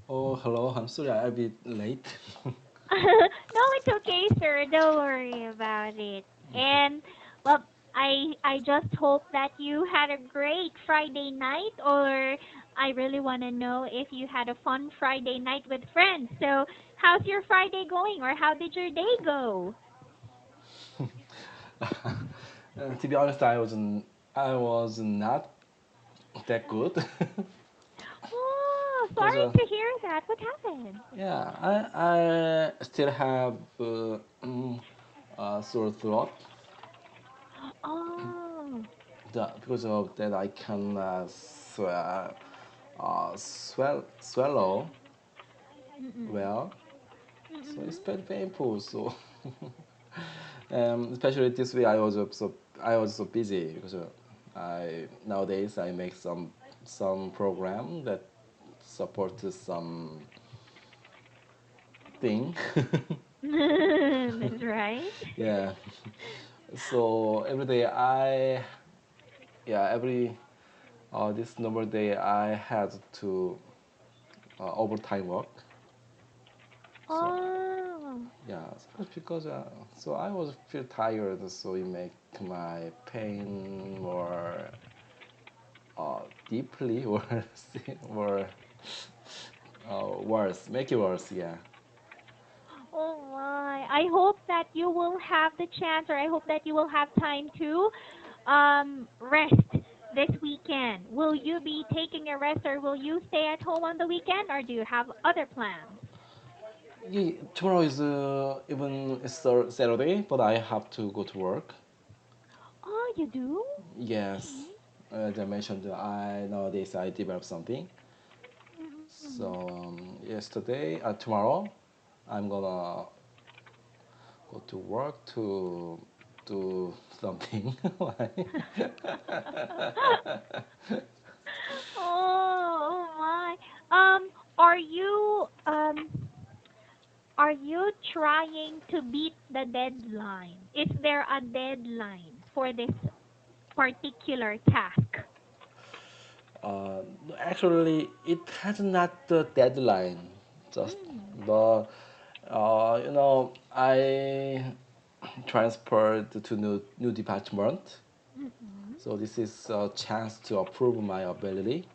Oh, hello. I'm sorry I'm a bit late. No, it's okay, sir. Don't worry about it. And well, I just hope that you had a great Friday night, or I really want to know if you had a fun Friday night with friends. So, how's your Friday going, or how did your day go? To be honest, I was not that good Oh, because sorry to hear that. What happened? yeah, I still have sore throat. Oh. Because of that, I can swallow Mm-mm. well. So Mm-mm. it's very painful. So especially this week, I was so busy because I nowadays I make some program that supports some thing. That's right. Yeah. So every day I yeah every this normal day I had to overtime work. So Oh. yeah, so it's because so I was feel tired, so it make my pain more deeply or or worse, make it worse. Yeah. Oh my. I hope that you will have the chance, or I hope that you will have time to rest this weekend. Will you be taking a rest, or will you stay at home on the weekend, or do you have other plans? Yeah, tomorrow is even it's Saturday, but I have to go to work. Oh, you do? Yes, Okay. as I mentioned, I nowadays I develop something. Mm-mm. So tomorrow, I'm gonna go to work to do something. Like- Oh, oh my. Are you trying to beat the deadline? Is there a deadline for this particular task? uh, Actually, it has not the deadline, just Mm. but I transferred to new department, Mm-mm. so this is a chance to approve my ability.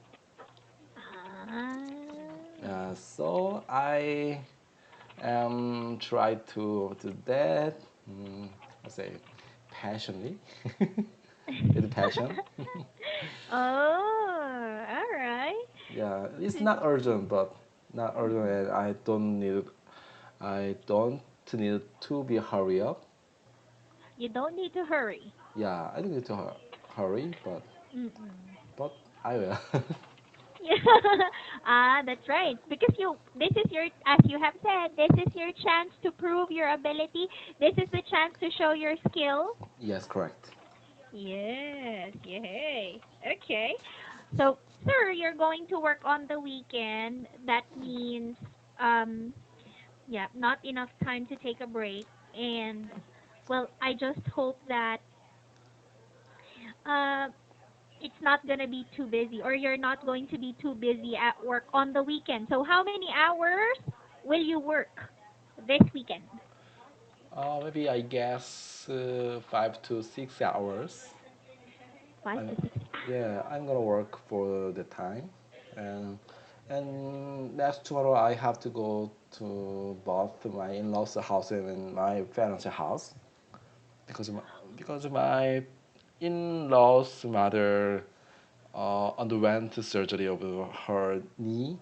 Ah. So I try to do that. I say passionately, with passion. Oh, all right. Yeah, it's not urgent, but not urgent, Mm-mm. and I don't need to be hurry up. You don't need to hurry. Yeah, I don't need to hurry, Mm-mm. but I will. Yeah. That's right. Because this is your, as you have said, this is your chance to prove your ability. This is the chance to show your skill. Yes, correct. Yes, yay. Okay. So, sir, you're going to work on the weekend. That means, um, yeah, not enough time to take a break. And, well, I just hope that uh, it's not going to be too busy, or you're not going to be too busy at work on the weekend. So, how many hours will you work this weekend? Maybe I guess 5 to 6 hours. Five I'm, to six. yeah, I'm gonna work for the time, and next tomorrow I have to go to both my in-laws' house and my parents' house because my in-laws' mother underwent surgery of her knee.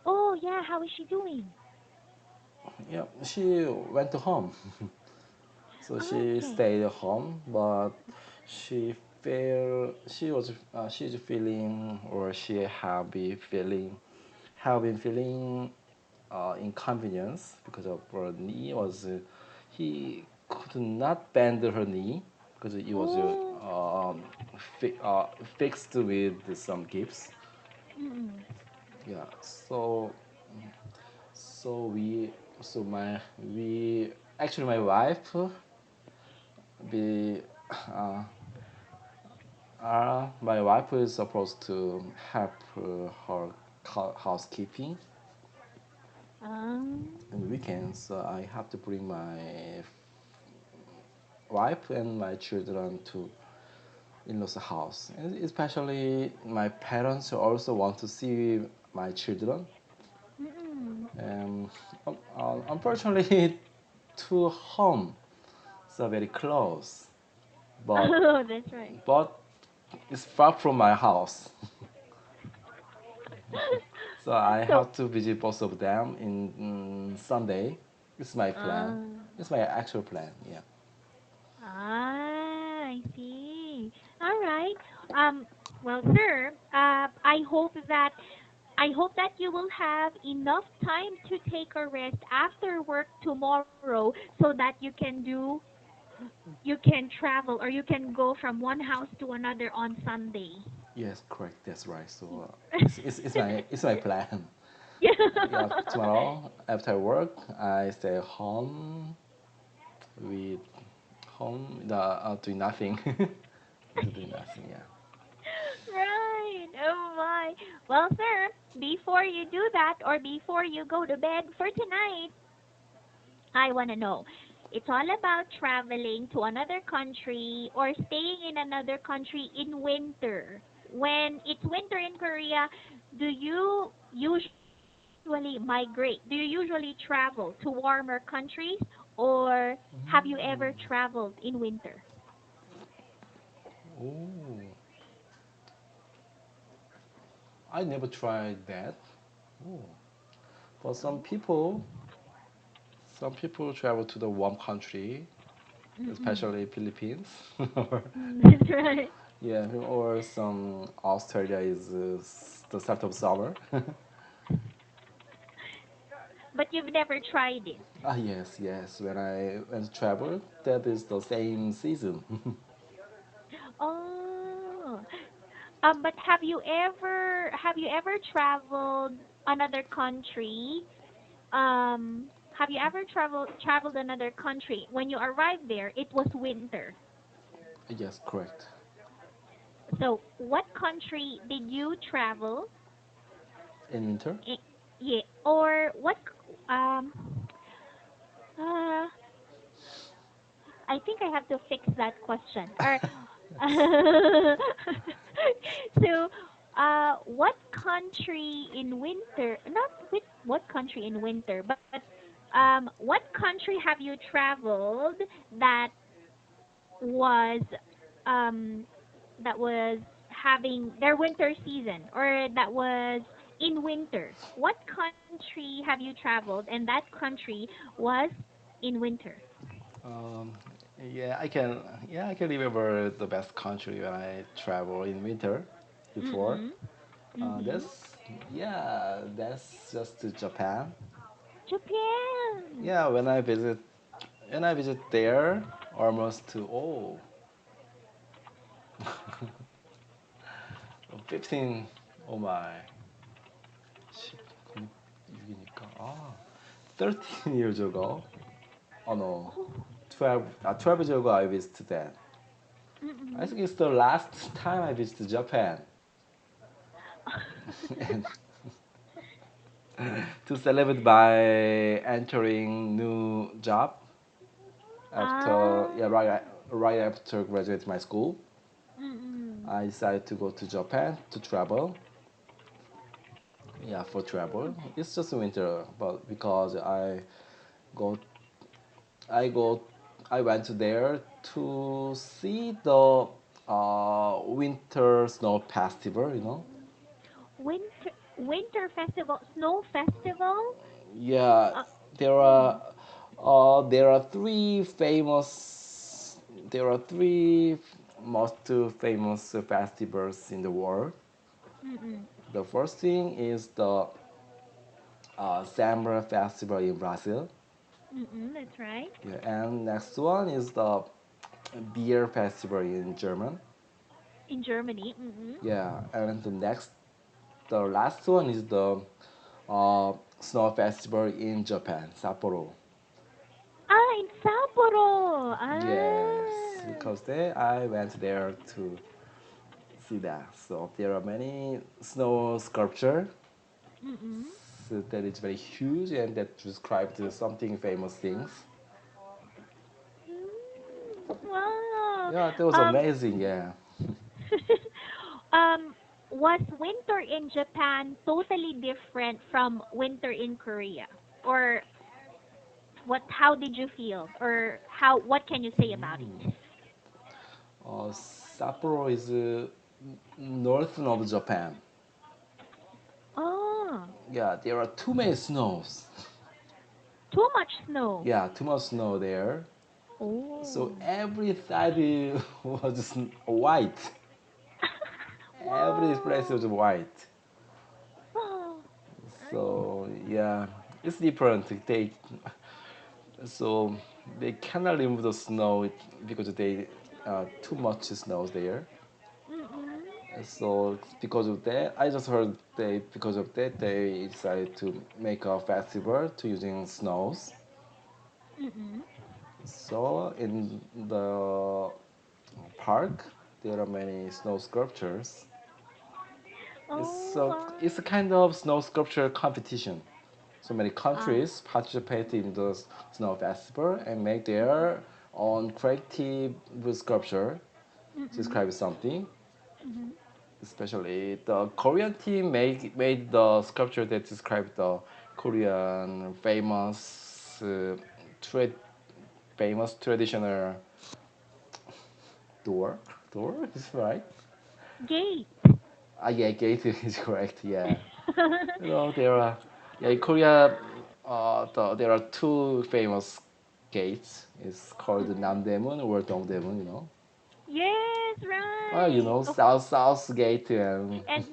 Oh, yeah. How is she doing? Yeah, she went to home. So she Okay. stayed home, but she's feeling, or she have been feeling inconvenience because of her knee was he could not bend her knee because it was Oh. fixed with some gifts. Mm-mm. Yeah, so we so my actually my wife be uh, my wife is supposed to help her housekeeping. in Um, weekends. So I have to bring my wife and my children to in-laws house. And especially my parents also want to see my children. mm-mm. Um, unfortunately, to home, so very close, but Oh, that's right. but it's far from my house. So I So, have to visit both of them in Sunday. It's my plan. uh, It's my actual plan. Yeah. I see. All right. Um, well, sir, I hope that you will have enough time to take a rest after work tomorrow so that you can travel or you can go from one house to another on Sunday. Yes, correct. That's right. So it's my plan. Yeah. Yeah, tomorrow after work, I stay home with doing nothing. Just doing nothing. Yeah. Right. Oh my. Well, sir, before you do that or before you go to bed for tonight, I want to know. It's all about traveling to another country or staying in another country in winter. When it's winter in Korea, do you usually migrate? Do you usually travel to warmer countries or have you ever traveled in winter? Oh, I never tried that. Oh, but some people travel to the warm country, Mm-mm. especially Philippines. That's right. Yeah, or some Australia is the start of summer. But you've never tried it. Ah, yes, yes. When I went to travel, that is the same season. Oh. But have you ever traveled another country? Have you ever traveled another country? When you arrived there, it was winter. Yes, correct. So, what country did you travel? In winter? I- yeah, or what? Um, uh, I think I have to fix that question. Or, so, what country in winter? Not what country in winter, but what country have you traveled that was um that was having their winter season or that was in winter? What country have you traveled and that country was in winter? Um, yeah, I can remember the best country when I travel in winter before. Mm-mm. Uh, Mm-hmm. that's that's just to Japan. Japan. Yeah, when I visit there, almost to 15. Oh my, 16이니까 13 years ago. Oh no, Oh. 12 years ago I visited that. I Mm-mm. think it's the last time I visited Japan. And to celebrate by entering new job after Ah. yeah right after graduating my school, Mm-mm. I decided to go to Japan to travel. Yeah, for Oh. travel. It's just winter, but because go I go I went there to see the winter snow festival. Winter festival, snow festival. Yeah, Uh, there oh. are there are three most famous festivals in the world. Mm-mm. The first thing is the Summer Festival in Brazil. Mm-mm. That's right. Yeah, and next one is the Beer Festival in German. In Germany. Mm-mm. Yeah, and the last one is the Snow Festival in Japan, Sapporo. Ah, in Sapporo. Yes, Ah. because I went there to see that. So there are many snow sculpture, Mm-mm. that is very huge and that described something famous things. Wow. Yeah, that was Um, amazing. Yeah. um, was winter in Japan totally different from winter in Korea? Or what? How did you feel? Or how? What can you say about it? Sapporo is north of Japan. Oh, Yeah, there are too many snows. too much snow. Yeah, too much snow there. So Oh. every side was white. Every place Wow. was white. Oh, nice. So yeah, it's different. So they cannot remove the snow because they too much snow there. Mm-mm. So because of that, I just heard because of that they decided to make a festival to using snows. Mm-mm. So in the park, there are many snow sculptures. Oh, It's a wow. kind of snow sculpture competition. So many Ah. countries participate in the snow festival and make Mm-mm. their own creative sculpture to Mm-mm. describe something. Mm-hmm. Especially the Korean team made the sculpture that described the Korean tra- famous traditional door. Door is right. Gate. Yeah, gate is correct. Yeah, there are yeah in Korea. There are two famous gates. It's called Mm-mm. Namdaemun or Dongdaemun. Yes, right. Oh, South Gate and and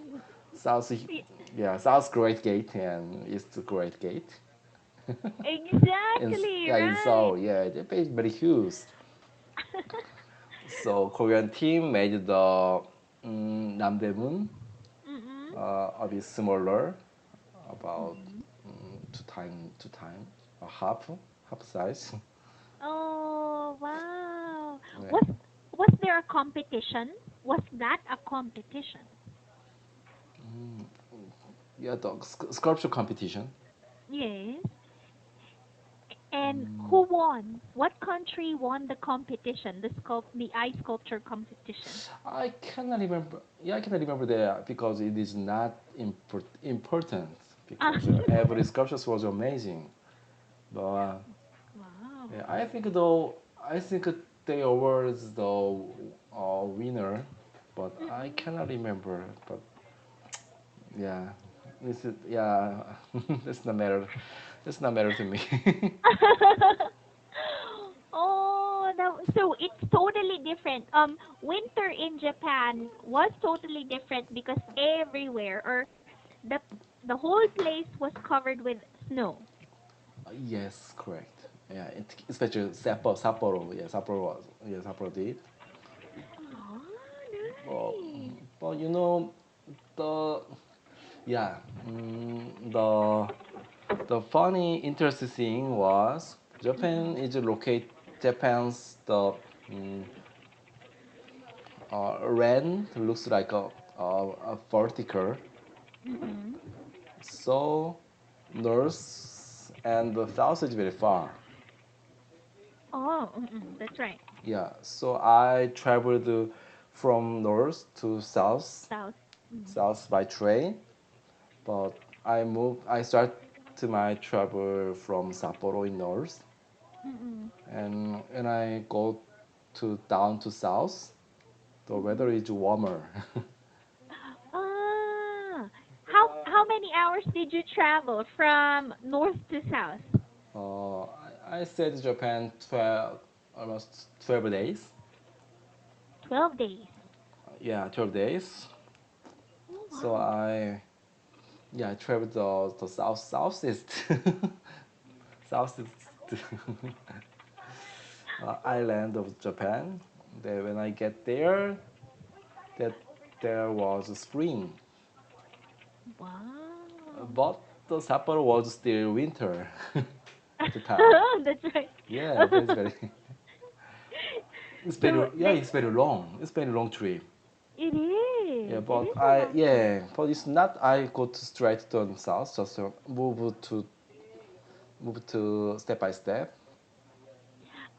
South y- yeah South Great Gate and East Great Gate. exactly In right. Seoul, yeah, they're very huge. So Korean team made the Namdaemun Mm-mm. a bit smaller, about Mm-mm. two time, half size. Oh, wow. Yeah, Was there a competition? Was that a competition? yeah, the sculpture competition. Yes. And who won? What country won the competition? The ice sculpture competition. I cannot remember. Yeah, I cannot remember that because it is not important Ah. because every sculpture was amazing. But Wow. yeah, I think they awards the winner, but I Mm-mm. cannot remember. But yeah, this is yeah, that's not matter. That's not matter to me. Oh, so it's totally different. Winter in Japan was totally different because everywhere or the the whole place was covered with snow. Yes, correct. Yeah, especially Sapporo. Yeah, Sapporo did. Oh, But, nice. but the yeah the funny interesting thing was Mm-mm. Japan's the mm, land looks like a vertical, Mm-mm. so north and the south is very far. Oh, mm-mm. That's right. Yeah, so I traveled from north to South. Mm. south by train, but I start my travel from Sapporo in north, Mm-mm. and when I go to down to south, the weather Mm-mm. is warmer. Ah, how many hours did you travel from north to south? I stayed in Japan almost 12 days. 12 days. Yeah, 12 days. Oh, So wow. I traveled the southeast southeast island of Japan. Then when I get there, that there was spring, Wow. but the Sapporo was still winter at the time. That's right. Yeah, that's very. So It's very long. It's very long trip. it Yeah, It but is a long trip. it's not I go to straight to the south, just move to step by step.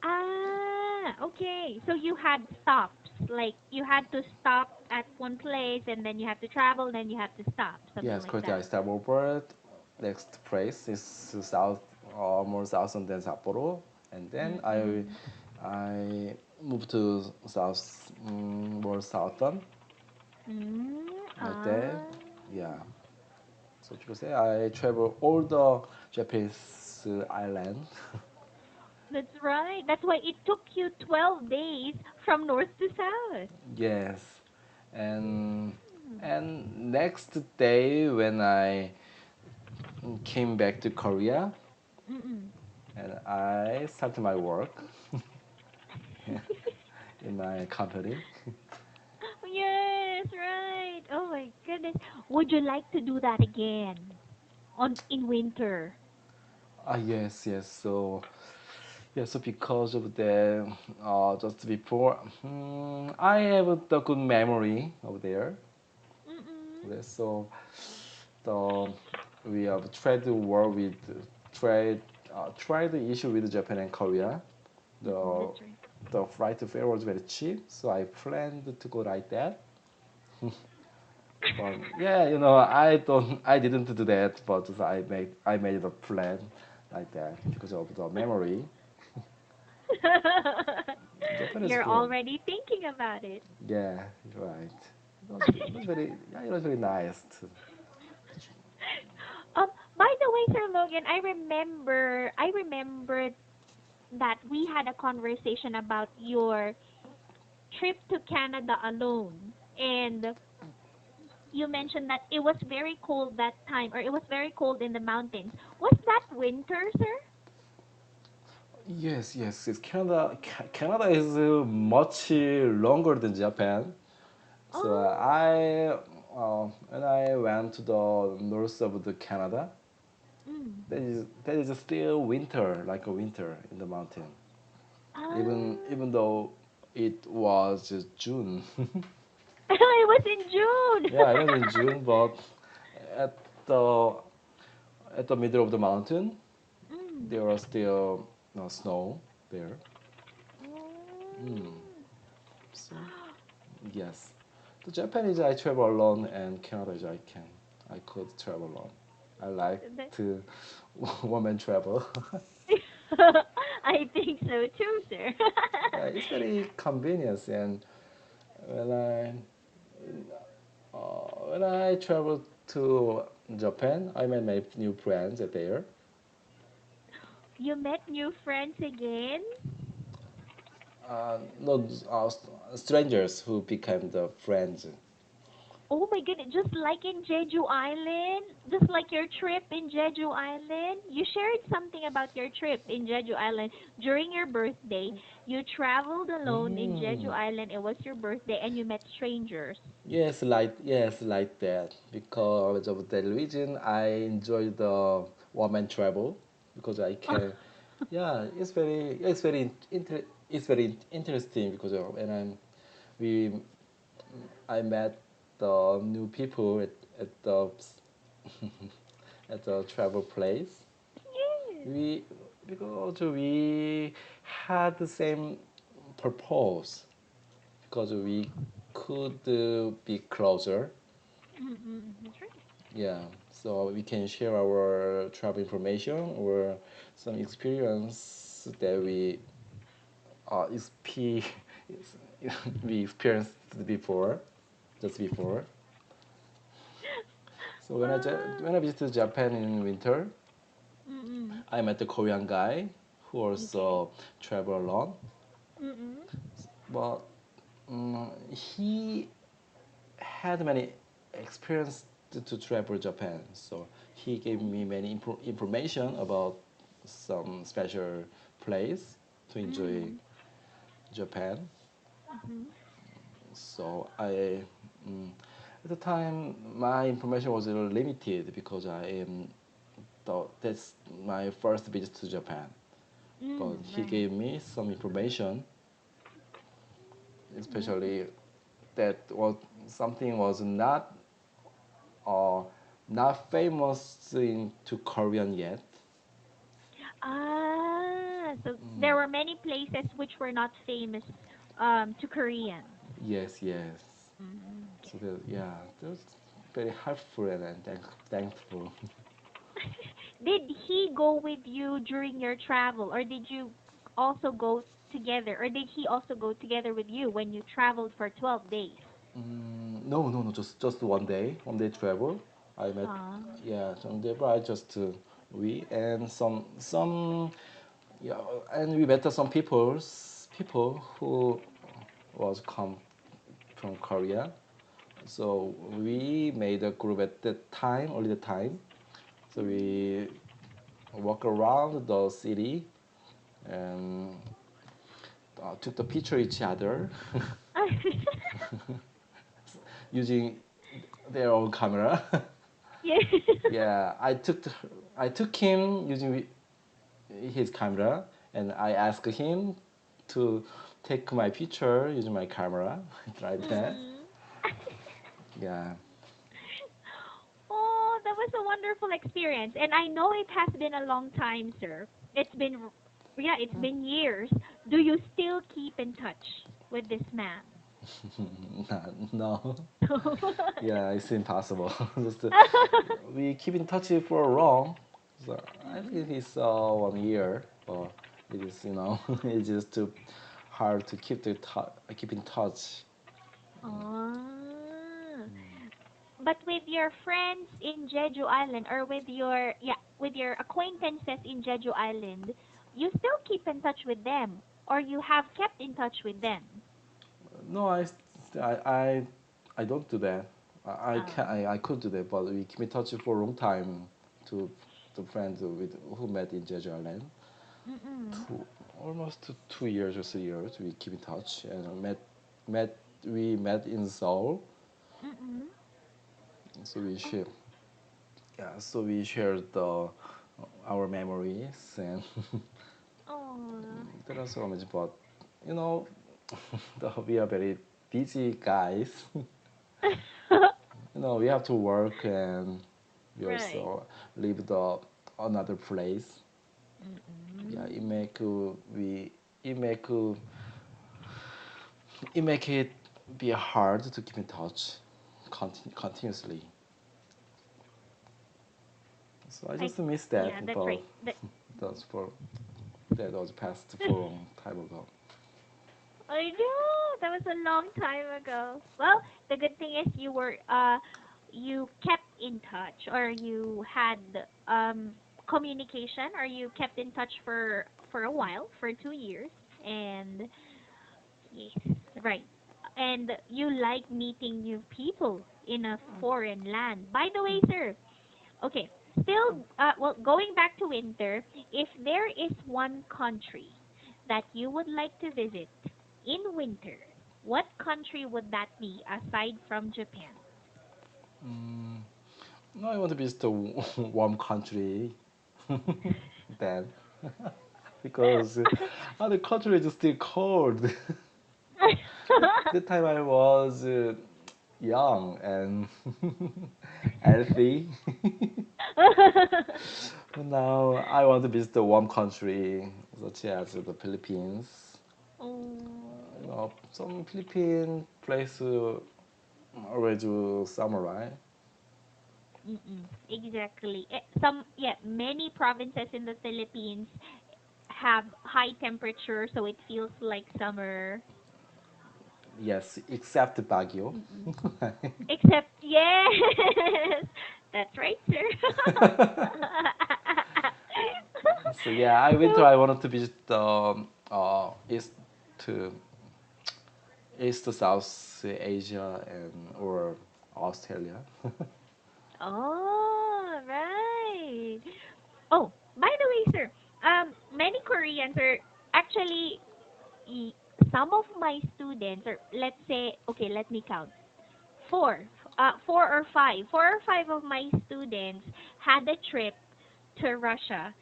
Ah, okay. So you had stops. Like you had to stop at one place and then you have to travel, then you have to stop, something Yes, like correct. I that. step over. Next place is south, more southern than Sapporo, and then Mm-mm. I moved to south, more southern, Mm, like that. ah. Yeah. So you could say I travel all the Japanese island. That's right. That's why it took you 12 days from north to south. Yes, and Mm. next day when I came back to Korea Mm-mm. and I started my work in my company. Yes, right. Oh my goodness. Would you like to do that again on in winter? Yes, yes. So yeah, so because of the just before, I have the good memory of there. Mm-mm. Okay, so the we have tried to work with trade try the issue with Japan and Korea. Mm-mm. The That's right. flight fare was very cheap, so I planned to go like that. But yeah, I didn't do that, but I made a plan like that because of the memory. Japan is You're good. already thinking about it. Yeah, you're right. It was very yeah, it was very nice. Um, by the way, Sir Logan, I remember that we had a conversation about your trip to Canada alone. And you mentioned that it was very cold that time, or it was very cold in the mountains. Was that winter, sir? Yes, yes. Canada is much longer than Japan. So Oh, when I went to the north of the Canada, mm. there is still winter, like a winter in the mountain. Ah. Even though it was June. It was in June. Yeah, it was in June, but at the at the middle of the mountain, Mm. there was still no snow there. Mm. Oh. So yes, the Japan is I travel alone, and Canada is I could travel alone. I like That- to woman travel. I think so too, sir. Yeah, it's very convenient, and when I when I travel to Japan, I met my new friends there. You met new friends again? Not strangers who became the friends. Oh my goodness, just like in Jeju Island, just like your trip in Jeju Island. You shared something about your trip in Jeju Island during your birthday. You traveled alone in Jeju Mm. Island. It was your birthday and you met strangers. Yes, like that. Because of that reason, I enjoy the woman travel because I can. Yeah, it's very interesting because when we I met the new people at the at the travel place. Yes. We because we had the same purpose because we could be closer. Mm-mm, that's right. Yeah, so we can share our travel information or some experience that exp- we experienced before, just before. So Ah, when I visited Japan in winter, mm-mm. I met a Korean guy who Okay. also travel alone, Mm-mm. but he had many experience to travel Japan. So he gave me many information about some special place to enjoy Mm. Japan. Mm-hmm. So at the time, my information was a little limited because that's my first visit to Japan. But Mm, he right. gave me some information, Mm. especially that what something was uh, not famous in to Korean yet. So there were many places which were not famous to Koreans. Yes, yes. Okay. So yeah, that was very helpful and thankful. Did he go with you during your travel, or did you also go together, or did he also go together with you when you traveled for 12 days? No, no, no, just one day travel. I met, Ah. yeah, some day, but I just we and some yeah, and we met some people who was come from Korea. So we made a group at that time, only the time. So we walk around the city and took the picture each other using their own camera. Yeah. Yeah, I took him using his camera, and I asked him to take my picture using my camera, like that. Mm. Yeah. Oh, that was a wonderful experience. And I know it has been a long time, sir. It's been, yeah, it's been years. Do you still keep in touch with this man? No. Yeah, it's impossible. Just we keep in touch for long. So I think Mm-mm. it's 1 year, but it is it's just too hard to keep in touch. Ah. But with your friends in Jeju Island, or with with your acquaintances in Jeju Island, you still keep in touch with them, or you have kept in touch with them. No, I, I, I don't do that. Ah. I could do that, but we keep in touch for a long time to the friends with who met in Jeju Island. Mm-mm. Two, almost 2 years or 3 years we keep in touch and met we met in Seoul. Mm-mm. So we Oh. share yeah, so we shared our memories and Oh. there are so much, but you know, we are very busy guys. We have to work and we Right. also live the another place. Yeah, Mm-mm. it make it make it be hard to keep in touch continuously. So I I just miss Yeah, that, that's but right. that's for that was passed for a long time ago. I know that was a long time ago. Well, the good thing is you kept in touch, or you had communication, or you kept in touch for a while, for 2 years. And yes, right. And you like meeting new people in a foreign land. By the way, sir, okay, still, well, going back to winter, if there is one country that you would like to visit in winter, what country would that be aside from Japan? No, I want to visit a warm country then because other country is still cold. That time I was young and healthy. Now I want to visit a warm country such as the Philippines. Oh, Some Philippine place always summer, right? exactly. Many provinces in the Philippines have high temperature, so it feels like summer. Yes, except Baguio. Mm-mm. Except, yes, that's right, sir. So yeah, I winter So, I wanted to visit east to East to South Asia and or Australia. oh, right. Oh, by the way, sir, many Koreans are actually, y- some of my students, or let's say, okay, let me count. Four or five of my students had a trip to Russia,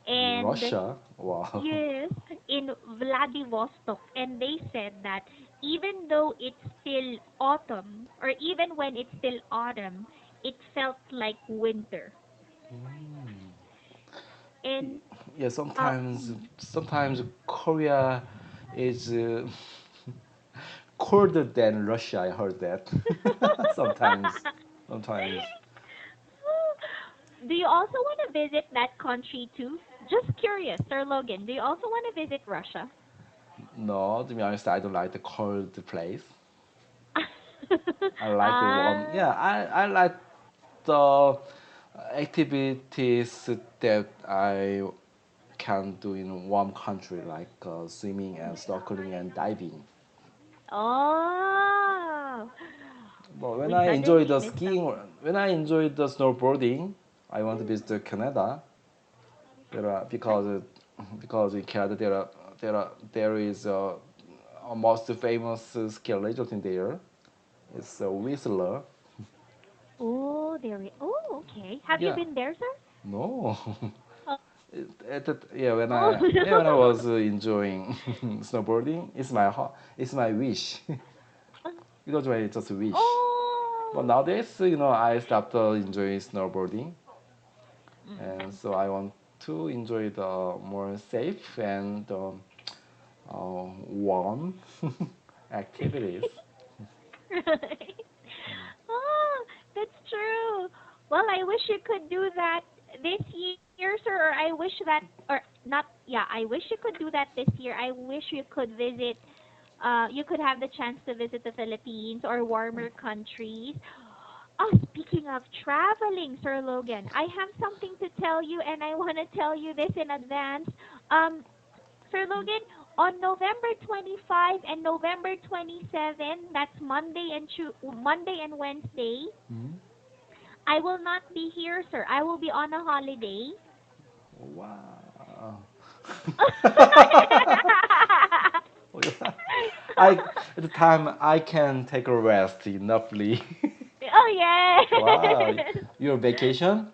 and Russia, wow. yes, in Vladivostok, and they said that even though it's still autumn, or even when it's still autumn, it felt like winter. Mm. And Yeah, mm. sometimes Korea is colder than Russia. I heard that. sometimes, sometimes. Do you also want to visit that country too? Just curious, Sir Logan. Do you also want to visit Russia? No, to be honest, I don't like the cold place. I like the warm. Ah, Yeah, I like the activities that I can do in warm country, like swimming and snorkeling and diving. oh, But when we I enjoy suddenly the missed skiing, something. when I enjoy the snowboarding, I want to Mm. visit Canada. There are because in Canada there is a most famous ski resort in there. It's Whistler. Oh, oh, okay. Have you Yeah, been there, sir? no. Oh, Yeah, oh when I no. was enjoying snowboarding, it's my wish. It was my just a wish. But Oh. nowadays, I stopped enjoying snowboarding, and Mm. so I want to enjoy the more safe and warm activities. Right. Oh, that's true. Well, I wish you could do that this year, sir, or I wish that, or not, yeah, I wish you could do that this year. I wish you could visit, you could have the chance to visit the Philippines or warmer countries. Oh, speaking of traveling, Sir Logan, I have something to tell you, and I want to tell you this in advance. Um, Sir Logan, on November 25 and November 27, that's Monday and Wednesday, Mhm. I will not be here, sir. I will be on a holiday. Wow. I at the time I can take a rest enoughly. Oh Wow, yes. your vacation?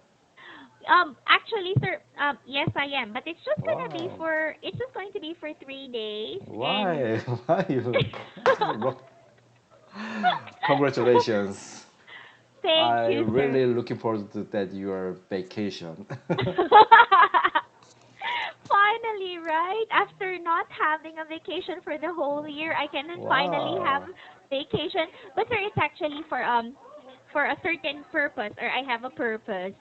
Actually, sir, yes, I am, but Wow. it's just going to be for 3 days, and Why? Why you? Congratulations. thank I you, sir. really looking forward to that your vacation. Finally, right? After not having a vacation for the whole year, I can finally have Wow. vacation. But sir, it's actually for a certain purpose, or I have a purpose.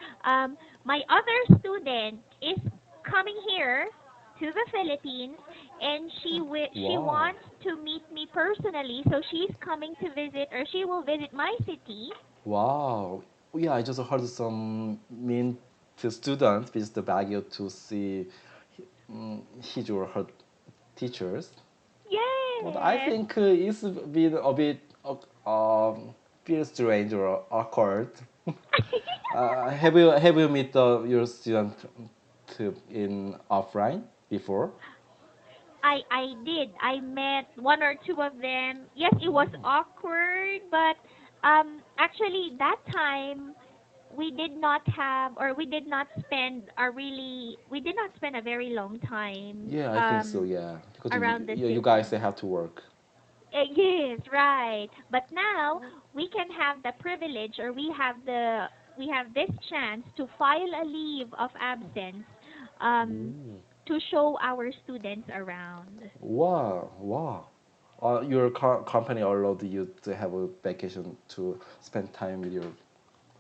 My other student is coming here to the Philippines, and she Wow. wants to meet me personally. So she's coming to visit, or she will visit my city. Wow. Yeah, I just heard some mean to students visit the Baguio to see his or her teachers. But I Yes. think it's been a bit feel strange or awkward. Have you met your student in offline before? I did. I met one or two of them. Yes, it was awkward, but actually that time we did not spend a very long time Yeah, I think so. Yeah, because around the you guys city. they have to work. Yes, right. But now we can have the privilege, or we have this chance to file a leave of absence um Ooh. to show our students around. Wow, wow. Your company allowed you to have a vacation to spend time with your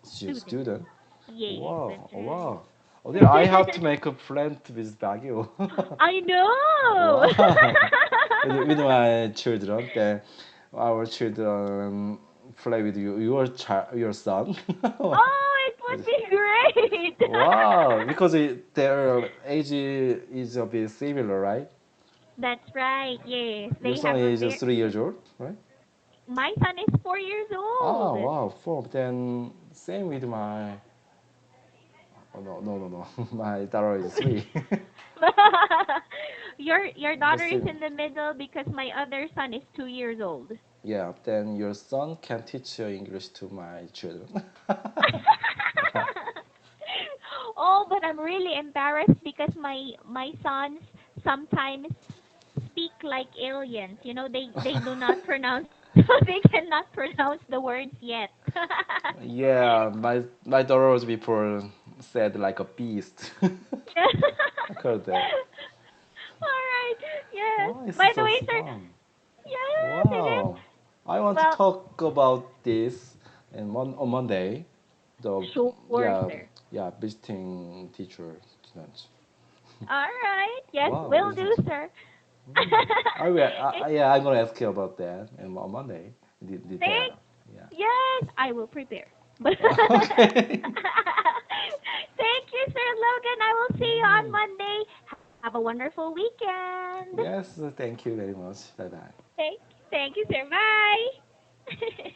Students. student. Yes, Wow, that's wow. right. Oh, then I have to make a plan to visit Baguio. I know. Wow. With my children, then our children play with your son. Oh, it would be great. Wow, because their age is a bit similar, right? That's right. Yes, Your they son have a is very. 3 years old, right? My son is 4 years Ah, old. wow, 4. Then same with my. Oh no, no, no, no. My daughter is 3. Your The daughter is same. in the middle because my other son is 2 years old. Yeah, then your son can teach English to my children. Oh, but I'm really embarrassed because my sons sometimes speak like aliens. You know, they do not pronounce they cannot pronounce the words yet. Yeah, my daughter was before said like a beast. Yeah. I heard that. All right. Yes. Oh, it's By the so way, sir. fun. Yes, it is. Wow. I want to Well, talk about this on Monday. The sure, yeah sir. yeah visiting teacher students. All right. Yes, Wow, will it's do, sir. I will. It's Yeah, I'm gonna ask you about that on Monday. thank. Detail. Yeah. Yes, I will prepare. But Okay. thank you, Sir Logan. I will see you on Mm. Monday. Have a wonderful weekend. Yes. Thank you very much. Bye bye. Thank, thank you, sir. Bye.